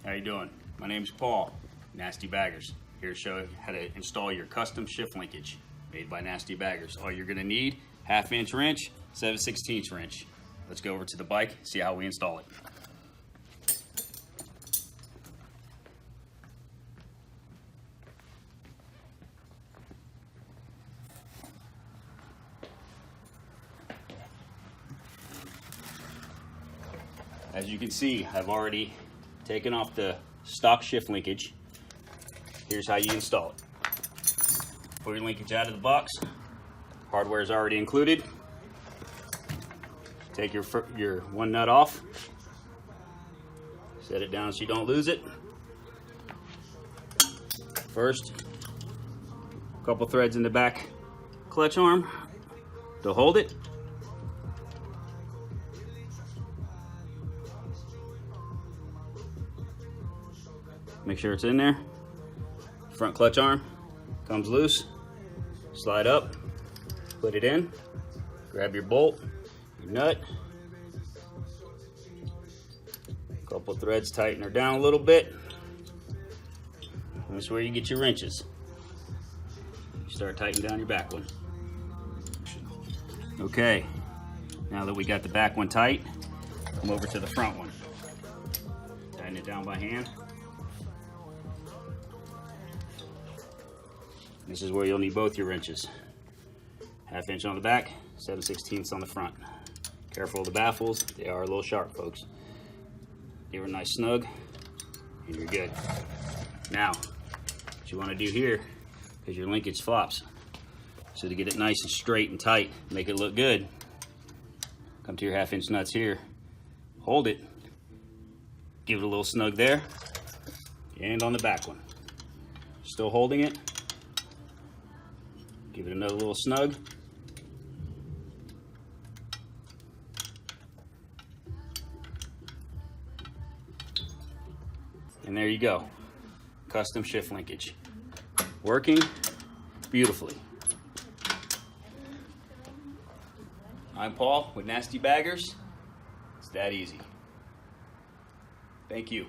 How you doing? My name's Paul, Nasty Baggers. Here to show you how to install your custom shift linkage made by Nasty Baggers. All you're gonna need, 1/2 inch wrench, 7/16 wrench. Let's go over to the bike, see how we install it. As you can see, I've already taken off the stock shift linkage. Here's how you install it. Pull your linkage out of the box. Hardware is already included. Take your one nut off. Set it down so you don't lose it. First, a couple threads in the back clutch arm to hold it. Make sure it's in there. Front clutch arm comes loose. Slide up, put it in, grab your bolt, your nut. Couple threads, tighten her down a little bit. This is where you get your wrenches. You start tightening down your back one. Okay, now that we got the back one tight, come over to the front one. Tighten it down by hand. This is where you'll need both your wrenches. 1/2 inch on the back, 7/16 on the front. Careful of the baffles, they are a little sharp, folks. Give her a nice snug, and you're good. Now, what you want to do here, because your linkage flops, so to get it nice and straight and tight, make it look good, come to your 1/2 inch nuts here, hold it, give it a little snug there, and on the back one. Still holding it. Give it another little snug. And there you go. Custom shift linkage. Working beautifully. I'm Paul with Nasty Baggers. It's that easy. Thank you.